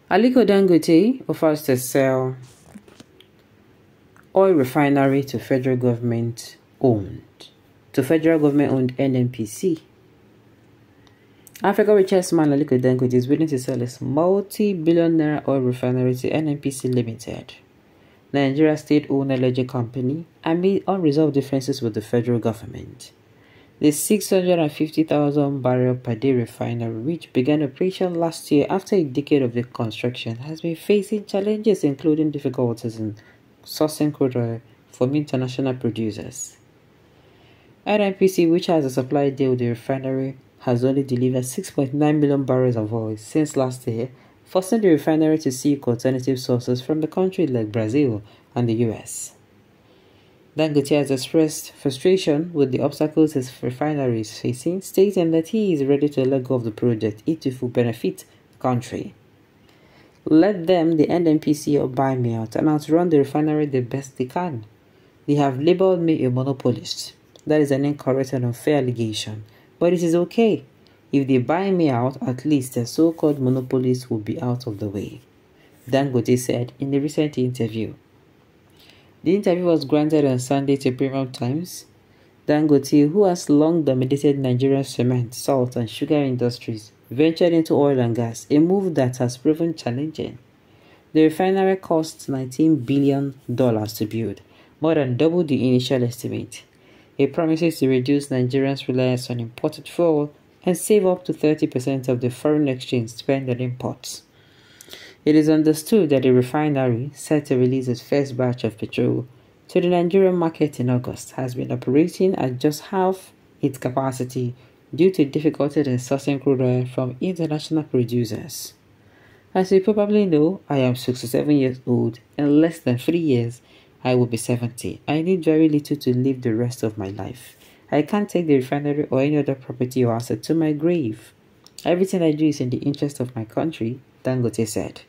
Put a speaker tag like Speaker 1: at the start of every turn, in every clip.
Speaker 1: Aliko Dangote offers to sell oil refinery to federal government owned NNPC. Africa's richest man Aliko Dangote is willing to sell his multi-billion naira oil refinery to NNPC Limited, Nigeria's state-owned energy company, amid unresolved differences with the federal government. The 650,000 barrel per day refinery, which began operation last year after a decade of the construction, has been facing challenges including difficulties in sourcing crude oil from international producers. NNPC, which has a supply deal with the refinery, has only delivered 6.9 million barrels of oil since last year, forcing the refinery to seek alternative sources from the country like Brazil and the US. Dangote has expressed frustration with the obstacles his refinery is facing, stating that he is ready to let go of the project if it will benefit the country. Let them, the NNPC, or buy me out and outrun the refinery the best they can. They have labeled me a monopolist. That is an incorrect and unfair allegation, but it is okay. If they buy me out, at least the so-called monopolists will be out of the way, Dangote said in a recent interview. The interview was granted on Sunday to Premium Times. Dangote, who has long dominated Nigerian cement, salt and sugar industries, ventured into oil and gas, a move that has proven challenging. The refinery cost $19 billion to build, more than double the initial estimate. It promises to reduce Nigerians' reliance on imported fuel and save up to 30% of the foreign exchange spent on imports. It is understood that the refinery, set to release its first batch of petrol to the Nigerian market in August, has been operating at just half its capacity due to difficulties in sourcing crude oil from international producers. As you probably know, I am 67 years old. In less than 3 years, I will be 70. I need very little to live the rest of my life. I can't take the refinery or any other property or asset to my grave. Everything I do is in the interest of my country, Dangote said.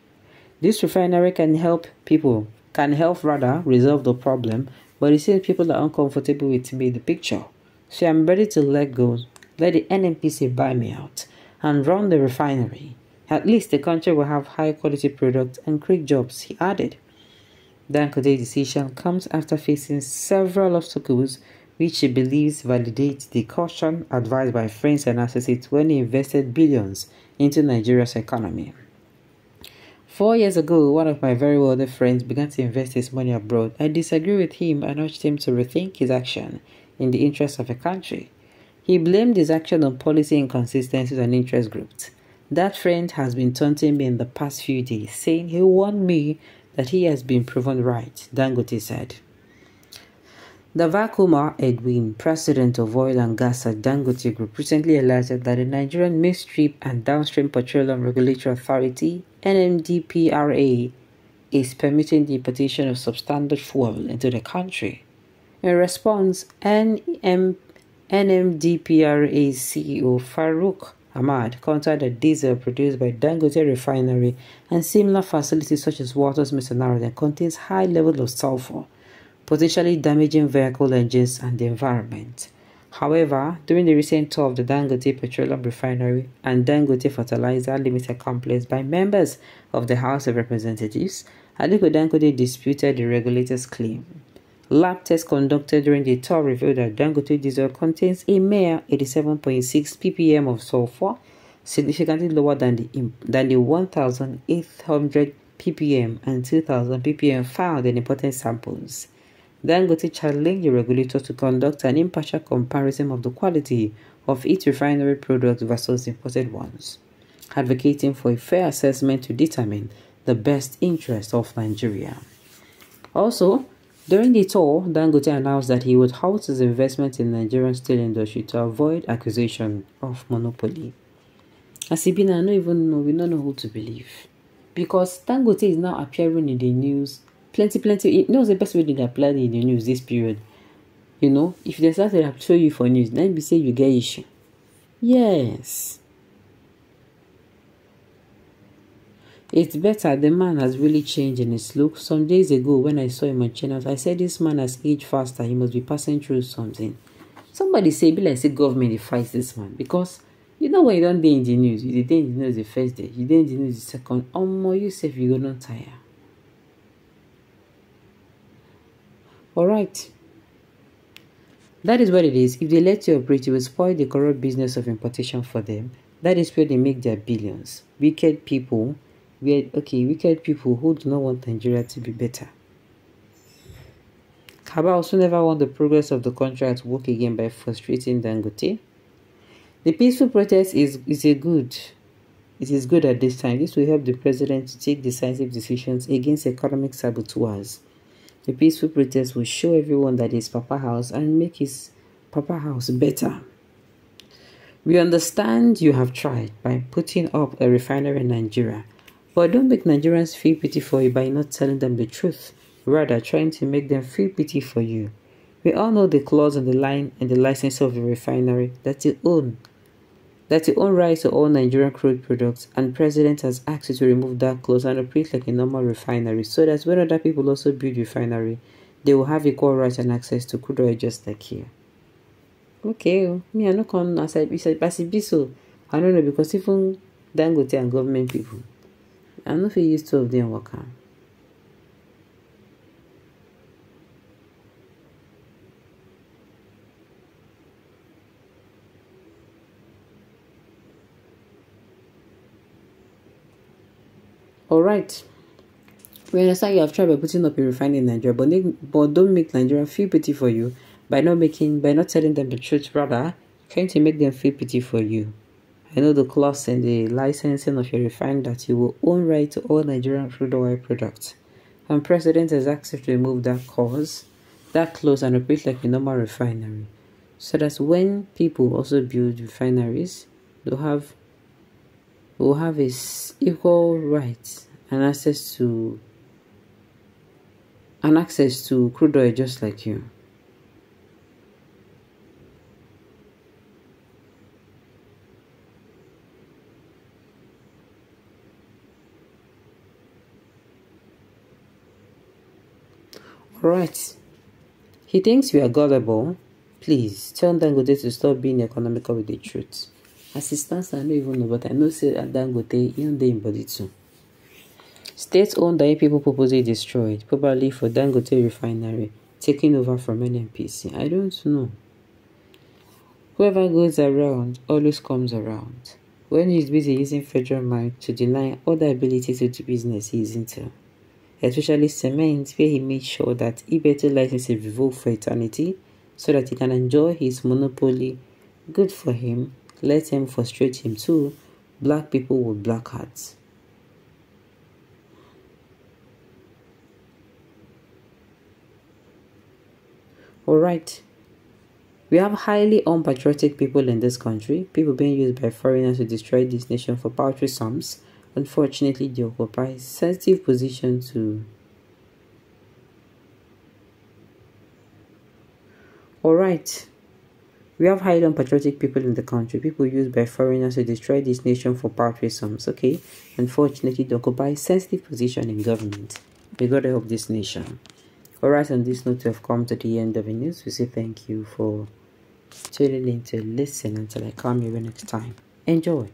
Speaker 1: This refinery can help resolve the problem, but it seems people are uncomfortable with me in the picture. So I'm ready to let go, let the NNPC buy me out, and run the refinery. At least the country will have high-quality products and create jobs, he added. Dangote's decision comes after facing several obstacles which he believes validate the caution advised by friends and associates when he invested billions into Nigeria's economy. 4 years ago, one of my very wealthy friends began to invest his money abroad. I disagree with him and urged him to rethink his action in the interest of the country. He blamed his action on policy inconsistencies and interest groups. That friend has been taunting me in the past few days, saying he warned me that he has been proven right, Dangote said. Davakuma Edwin, president of oil and gas at Dangote Group, recently alleged that the Nigerian Midstream and Downstream Petroleum Regulatory Authority, NMDPRA, is permitting the importation of substandard fuel into the country. In response, NMDPRA's CEO Farouk Ahmad countered that diesel produced by Dangote Refinery and similar facilities such as Waters Missionary contains high levels of sulfur, potentially damaging vehicle engines and the environment. However, during the recent tour of the Dangote Petroleum Refinery and Dangote Fertilizer Limited Complex by members of the House of Representatives, Aliko Dangote disputed the regulator's claim. Lab tests conducted during the tour revealed that Dangote diesel contains a mere 87.6 ppm of sulfur, significantly lower than the 1,800 ppm and 2,000 ppm found in imported samples. Dangote challenged the regulator to conduct an impartial comparison of the quality of its refinery products versus imported ones, advocating for a fair assessment to determine the best interest of Nigeria. Also, during the tour, Dangote announced that he would halt his investment in the Nigerian steel industry to avoid accusation of monopoly. As we don't know who to believe. Because Dangote is now appearing in the news. Plenty. It knows the best way to apply in the news this period. If they start to show you for news, then be say you get issue. Yes. It's better. The man has really changed in his look. Some days ago, when I saw him on channels, I said this man has aged faster. He must be passing through something. Somebody say, be like say government fights this man because You know when you don't dey in the news, you dey in the news the first day, you dey in the news the second. You sef you go not tire. Alright. That is what it is. If they let you operate, you will spoil the corrupt business of importation for them. That is where they make their billions. Wicked people who do not want Nigeria to be better. Kaba also never want the progress of the country at work again by frustrating Dangote. The peaceful protest is good. It is good at this time. This will help the president to take decisive decisions against economic saboteurs. The peaceful protest will show everyone that it's Papa House and make his Papa House better. We understand you have tried by putting up a refinery in Nigeria, but don't make Nigerians feel pity for you by not telling them the truth, rather trying to make them feel pity for you. We all know the clause on the line and the license of the refinery that you own rights to all Nigerian crude products, and President has asked you to remove that clause and operate like a normal refinery so that when other people also build refinery, they will have equal rights and access to crude oil just like you. Okay, me I no come as I be so. I don't know, because even Dangote and government people, I no fit use two of them work am. Alright. We understand you have tried by putting up a refinery in Nigeria, but don't make Nigeria feel pity for you by not telling them the truth, rather trying to make them feel pity for you. I know the clause in the licensing of your refinery that you will own right to all Nigerian crude oil products. And President has asked you to remove that clause and operate like a normal refinery, so that when people also build refineries, they'll have equal rights and access to crude oil just like you. Alright. He thinks we are gullible. Please tell Dangote to stop being economical with the truth. As it stands, I don't even know, but I know say at Dangote, even they in body too. State-owned that people purposely destroyed, probably for Dangote Refinery, taking over from NNPC. I don't know. Whoever goes around always comes around. When he's busy using federal might to deny other abilities to do business he is into, especially cement, where he made sure that he better license is revoked for eternity so that he can enjoy his monopoly. Good for him. Let him frustrate him too. Black people with black hearts. Alright. We have highly unpatriotic people in this country, people being used by foreigners to destroy this nation for paltry sums. Unfortunately, they occupy sensitive position to. Alright. We have highly unpatriotic people in the country, people used by foreigners to destroy this nation for paltry sums. Okay. Unfortunately, they occupy sensitive position in government. May God help this nation. Alright, on this note, we have come to the end of the news. We say thank you for tuning in to listen until I come here next time. Enjoy.